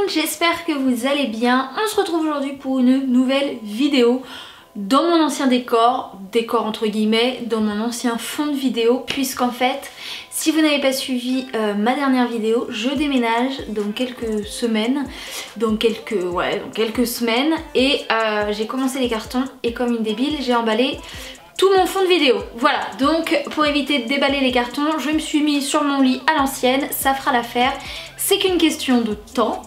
monde, j'espère que vous allez bien. On se retrouve aujourd'hui pour une nouvelle vidéo dans mon ancien décor entre guillemets, dans mon ancien fond de vidéo, puisqu'en fait, si vous n'avez pas suivi ma dernière vidéo, je déménage dans quelques semaines, et j'ai commencé les cartons et comme une débile, j'ai emballé tout mon fond de vidéo. Voilà, donc pour éviter de déballer les cartons, je me suis mis sur mon lit à l'ancienne, ça fera l'affaire, c'est qu'une question de temps.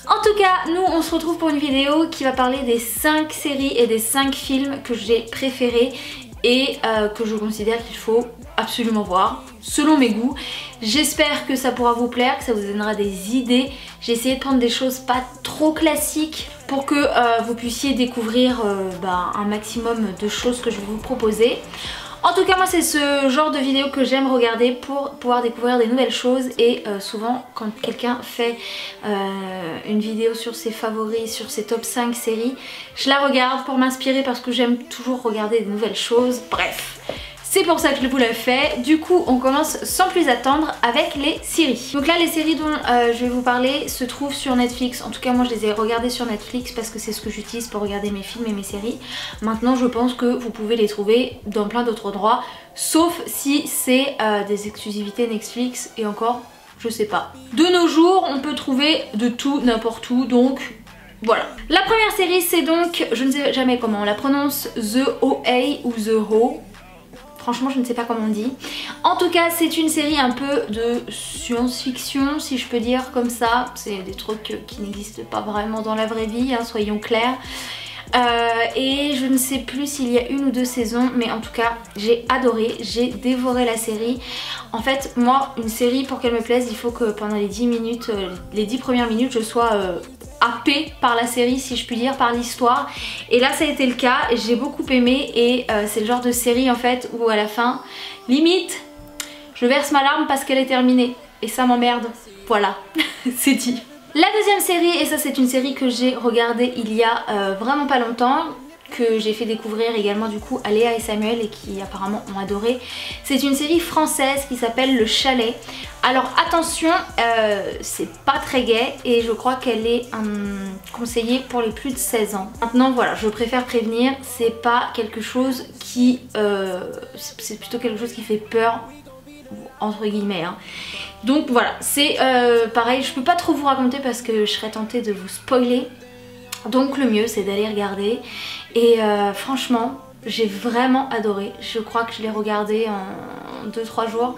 En tout cas, nous on se retrouve pour une vidéo qui va parler des 5 séries et des 5 films que j'ai préférés et que je considère qu'il faut absolument voir, selon mes goûts. J'espère que ça pourra vous plaire, que ça vous donnera des idées. J'ai essayé de prendre des choses pas trop classiques pour que vous puissiez découvrir un maximum de choses que je vais vous proposer. En tout cas, moi c'est ce genre de vidéo que j'aime regarder pour pouvoir découvrir des nouvelles choses, et souvent quand quelqu'un fait une vidéo sur ses favoris, sur ses top 5 séries, je la regarde pour m'inspirer parce que j'aime toujours regarder des nouvelles choses, bref. C'est pour ça que je vous l'ai fait. Du coup, on commence sans plus attendre avec les séries. Donc là, les séries dont je vais vous parler se trouvent sur Netflix. En tout cas, moi, je les ai regardées sur Netflix parce que c'est ce que j'utilise pour regarder mes films et mes séries. Maintenant, je pense que vous pouvez les trouver dans plein d'autres endroits, sauf si c'est des exclusivités Netflix, et encore, je sais pas. De nos jours, on peut trouver de tout, n'importe où, donc... voilà. La première série, c'est donc, je ne sais jamais comment on la prononce, The OA ou The Ho. Franchement, je ne sais pas comment on dit. En tout cas, c'est une série un peu de science-fiction, si je peux dire comme ça. C'est des trucs qui n'existent pas vraiment dans la vraie vie, hein, soyons clairs. Et je ne sais plus s'il y a 1 ou 2 saisons, mais en tout cas, j'ai adoré, j'ai dévoré la série. En fait, moi, une série, pour qu'elle me plaise, il faut que pendant les 10 minutes, les 10 premières minutes, je sois... happée par la série, si je puis dire, par l'histoire, et là ça a été le cas et j'ai beaucoup aimé, et c'est le genre de série en fait où à la fin, limite, je verse ma larme parce qu'elle est terminée et ça m'emmerde, voilà, c'est dit. La deuxième série, et ça c'est une série que j'ai regardée il y a vraiment pas longtemps, que j'ai fait découvrir également du coup à Léa et Samuel et qui apparemment ont adoré. C'est une série française qui s'appelle Le Chalet. Alors attention, c'est pas très gay et je crois qu'elle est conseillée pour les plus de 16 ans. Maintenant voilà, je préfère prévenir, c'est pas quelque chose qui... c'est plutôt quelque chose qui fait peur, entre guillemets, hein. Donc voilà, c'est pareil, je peux pas trop vous raconter parce que je serais tentée de vous spoiler. Donc le mieux c'est d'aller regarder, et franchement j'ai vraiment adoré. Je crois que je l'ai regardé en 2-3 jours,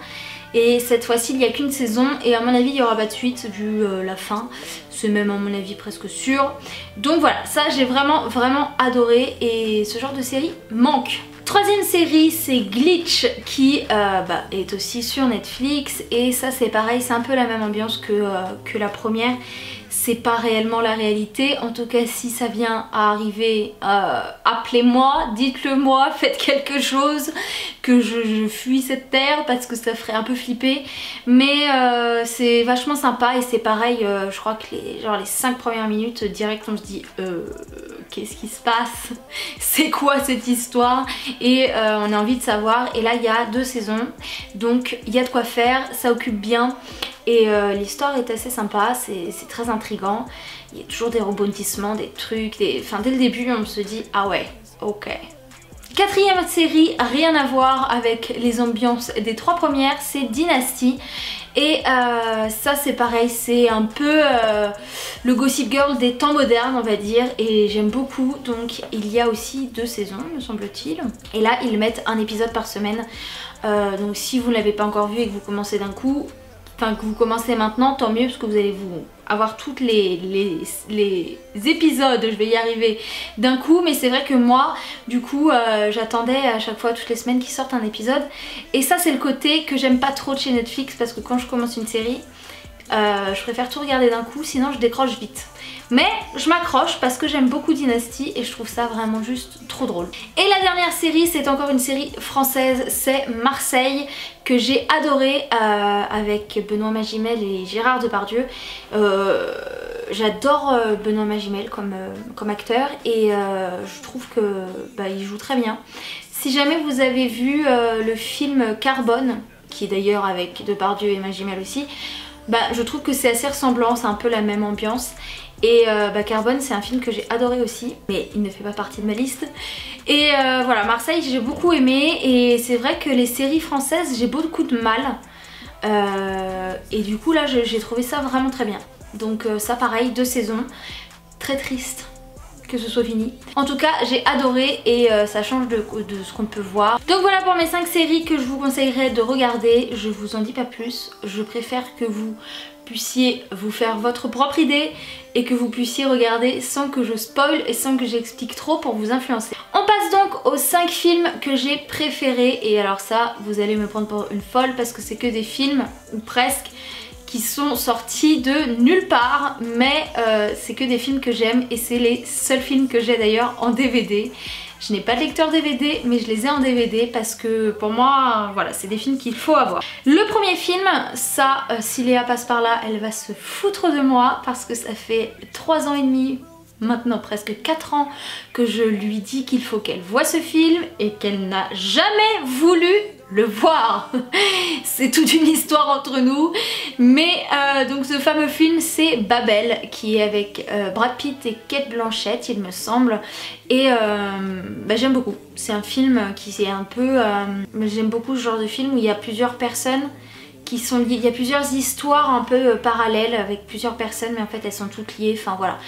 et cette fois-ci il n'y a qu'une saison et à mon avis il n'y aura pas de suite vu la fin, c'est même à mon avis presque sûr. Donc voilà, ça j'ai vraiment adoré, et ce genre de série manque. Troisième série, c'est Glitch, qui est aussi sur Netflix, et ça c'est pareil, c'est un peu la même ambiance que la première. C'est pas réellement la réalité, en tout cas si ça vient à arriver, appelez-moi, dites-le moi, faites quelque chose, que je fuis cette terre parce que ça ferait un peu flipper. Mais c'est vachement sympa, et c'est pareil, je crois que les 5 premières minutes direct on se dit qu'est-ce qui se passe, c'est quoi cette histoire, et on a envie de savoir. Et là il y a 2 saisons, donc il y a de quoi faire, ça occupe bien. Et l'histoire est assez sympa, c'est très intriguant. Il y a toujours des rebondissements, des trucs, enfin dès le début on se dit ah ouais, ok. Quatrième série, rien à voir avec les ambiances des 3 premières, c'est Dynasty. Et ça c'est pareil, c'est un peu le Gossip Girl des temps modernes on va dire, et j'aime beaucoup. Donc il y a aussi 2 saisons me semble-t-il, et là ils mettent un épisode par semaine. Donc si vous ne l'avez pas encore vu et que vous commencez d'un coup, enfin que vous commencez maintenant, tant mieux, parce que vous allez vous avoir toutes les épisodes, je vais y arriver, d'un coup. Mais c'est vrai que moi du coup j'attendais à chaque fois toutes les semaines qu'ils sortent un épisode, et ça c'est le côté que j'aime pas trop de chez Netflix, parce que quand je commence une série je préfère tout regarder d'un coup, sinon je décroche vite. Mais je m'accroche parce que j'aime beaucoup Dynasty et je trouve ça vraiment juste trop drôle. Et la dernière série, c'est encore une série française, c'est Marseille, que j'ai adoré avec Benoît Magimel et Gérard Depardieu. J'adore Benoît Magimel comme acteur, et je trouve que il joue très bien. Si jamais vous avez vu le film Carbone, qui est d'ailleurs avec Depardieu et Magimel aussi, je trouve que c'est assez ressemblant, c'est un peu la même ambiance. Et Carbone, c'est un film que j'ai adoré aussi, mais il ne fait pas partie de ma liste. Et voilà, Marseille j'ai beaucoup aimé, et c'est vrai que les séries françaises j'ai beaucoup de mal. Et du coup là j'ai trouvé ça vraiment très bien. Donc ça pareil, 2 saisons, très triste que ce soit fini. En tout cas j'ai adoré et ça change de ce qu'on peut voir. Donc voilà pour mes 5 séries que je vous conseillerais de regarder. Je vous en dis pas plus, je préfère que vous puissiez vous faire votre propre idée et que vous puissiez regarder sans que je spoil et sans que j'explique trop pour vous influencer. On passe donc aux 5 films que j'ai préférés, et alors ça vous allez me prendre pour une folle parce que c'est que des films, ou presque, qui sont sortis de nulle part, mais c'est que des films que j'aime et c'est les seuls films que j'ai d'ailleurs en DVD. Je n'ai pas de lecteur DVD mais je les ai en DVD parce que pour moi voilà, c'est des films qu'il faut avoir. Le premier film, ça si Léa passe par là elle va se foutre de moi parce que ça fait 3 ans et demi, maintenant presque 4 ans que je lui dis qu'il faut qu'elle voit ce film et qu'elle n'a jamais voulu le voir. C'est toute une histoire entre nous, mais donc ce fameux film c'est Babel, qui est avec Brad Pitt et Cate Blanchett il me semble, et j'aime beaucoup. C'est un film qui est un peu j'aime beaucoup ce genre de film où il y a plusieurs personnes qui sont liées, il y a plusieurs histoires un peu parallèles avec plusieurs personnes mais en fait elles sont toutes liées, enfin voilà.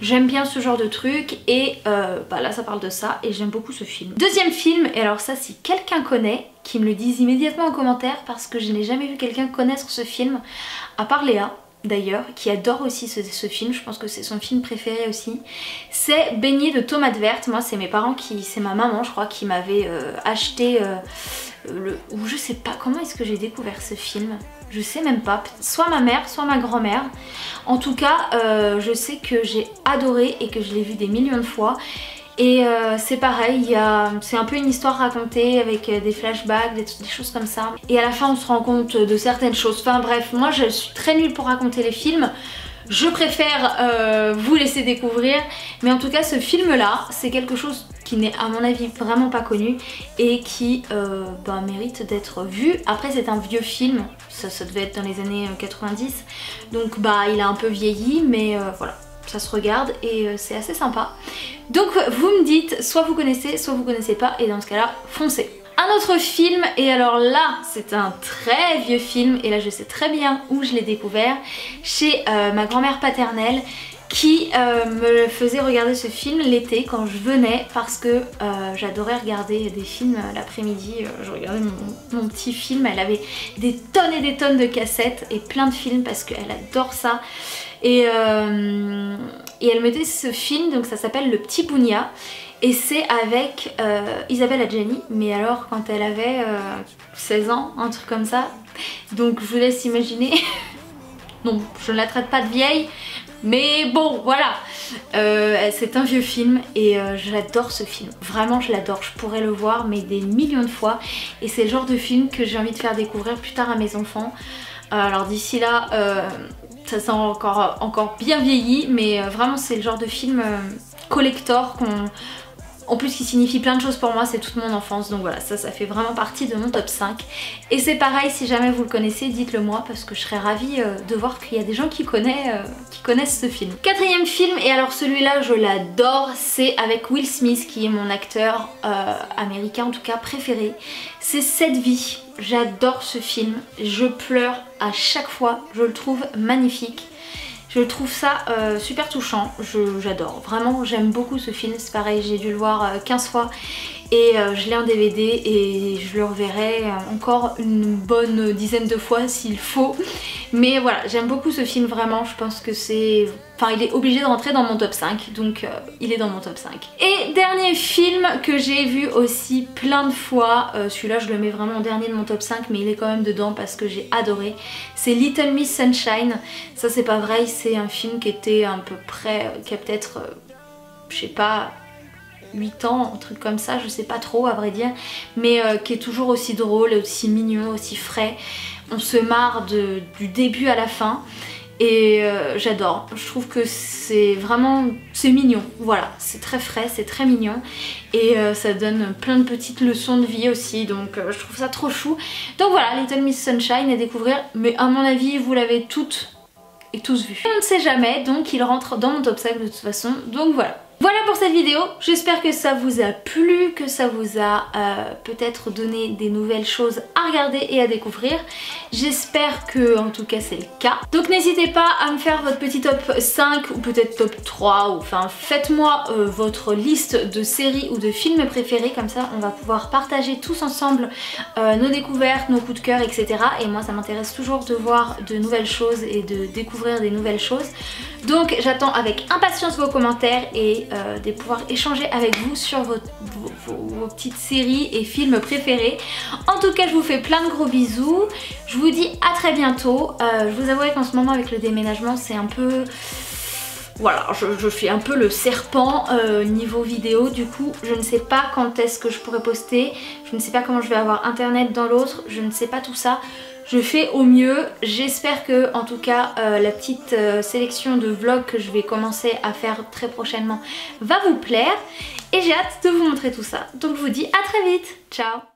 J'aime bien ce genre de truc et là ça parle de ça et j'aime beaucoup ce film. Deuxième film, et alors ça si quelqu'un connaît, qu'il me le dise immédiatement en commentaire parce que je n'ai jamais vu quelqu'un connaître ce film, à part Léa d'ailleurs, qui adore aussi ce film, je pense que c'est son film préféré aussi. C'est Baignée de tomates vertes. Moi c'est mes parents c'est ma maman je crois qui m'avait acheté ou je sais pas comment est-ce que j'ai découvert ce film. Je sais même pas, soit ma mère, soit ma grand-mère. En tout cas, je sais que j'ai adoré et que je l'ai vu des millions de fois. Et c'est pareil, c'est un peu une histoire racontée avec des flashbacks, des choses comme ça. Et à la fin on se rend compte de certaines choses. Enfin bref, moi je suis très nulle pour raconter les films. Je préfère vous laisser découvrir. Mais en tout cas ce film là, c'est quelque chose qui n'est à mon avis vraiment pas connu et qui mérite d'être vu. Après c'est un vieux film, ça devait être dans les années 90. Donc il a un peu vieilli mais voilà. Ça se regarde et c'est assez sympa. Donc vous me dites, soit vous connaissez pas, et dans ce cas là foncez. Un autre film, et alors là c'est un très vieux film et là je sais très bien où je l'ai découvert, chez ma grand-mère paternelle qui me faisait regarder ce film l'été quand je venais parce que j'adorais regarder des films l'après-midi. Je regardais mon petit film, elle avait des tonnes et des tonnes de cassettes et plein de films parce qu'elle adore ça. Et elle mettait ce film, donc ça s'appelle Le Petit Bougna, et c'est avec Isabelle Adjani, mais alors quand elle avait 16 ans, un truc comme ça. Donc je vous laisse imaginer. Non, je ne la traite pas de vieille, mais bon voilà. C'est un vieux film et j'adore ce film, vraiment je l'adore, je pourrais le voir mais des millions de fois, et c'est le genre de film que j'ai envie de faire découvrir plus tard à mes enfants. Alors d'ici là ça sent encore bien vieilli, mais vraiment c'est le genre de film collector en plus qui signifie plein de choses pour moi, c'est toute mon enfance, donc voilà, ça fait vraiment partie de mon top 5. Et c'est pareil, si jamais vous le connaissez, dites-le moi parce que je serais ravie de voir qu'il y a des gens qui connaissent ce film. Quatrième film, et alors celui-là je l'adore, c'est avec Will Smith qui est mon acteur américain en tout cas préféré. C'est Cette vie. J'adore ce film, je pleure à chaque fois, je le trouve magnifique. Je trouve ça super touchant, j'adore, vraiment j'aime beaucoup ce film, c'est pareil, j'ai dû le voir 15 fois et je l'ai en DVD et je le reverrai encore une bonne dizaine de fois s'il faut. Mais voilà, j'aime beaucoup ce film vraiment, je pense que c'est... Enfin il est obligé de rentrer dans mon top 5, donc il est dans mon top 5. Et dernier film que j'ai vu aussi plein de fois, celui-là je le mets vraiment en dernier de mon top 5 mais il est quand même dedans parce que j'ai adoré, c'est Little Miss Sunshine. Ça c'est pas vrai, c'est un film qui était à peu près, qui a peut-être, je sais pas, 8 ans, un truc comme ça, je sais pas trop à vrai dire, mais qui est toujours aussi drôle, aussi mignon, aussi frais. On se marre du début à la fin. et j'adore. Je trouve que c'est vraiment, c'est mignon, voilà, c'est très frais, c'est très mignon et ça donne plein de petites leçons de vie aussi, donc je trouve ça trop chou. Donc voilà, Little Miss Sunshine à découvrir, mais à mon avis vous l'avez toutes et tous vu. On ne sait jamais, donc il rentre dans mon top 5 de toute façon, donc voilà. Voilà pour cette vidéo, j'espère que ça vous a plu, que ça vous a peut-être donné des nouvelles choses à regarder et à découvrir. J'espère que en tout cas c'est le cas. Donc n'hésitez pas à me faire votre petit top 5 ou peut-être top 3, ou enfin faites-moi votre liste de séries ou de films préférés, comme ça on va pouvoir partager tous ensemble nos découvertes, nos coups de cœur, etc. Et moi ça m'intéresse toujours de voir de nouvelles choses et de découvrir des nouvelles choses. Donc j'attends avec impatience vos commentaires et de pouvoir échanger avec vous sur vos petites séries et films préférés. En tout cas je vous fais plein de gros bisous, je vous dis à très bientôt. Je vous avouerai qu'en ce moment avec le déménagement c'est un peu... Voilà, je fais un peu le serpent niveau vidéo, du coup je ne sais pas quand est-ce que je pourrai poster, je ne sais pas comment je vais avoir internet dans l'autre, je ne sais pas tout ça. Je fais au mieux, j'espère que en tout cas la petite sélection de vlogs que je vais commencer à faire très prochainement va vous plaire et j'ai hâte de vous montrer tout ça. Donc je vous dis à très vite, ciao!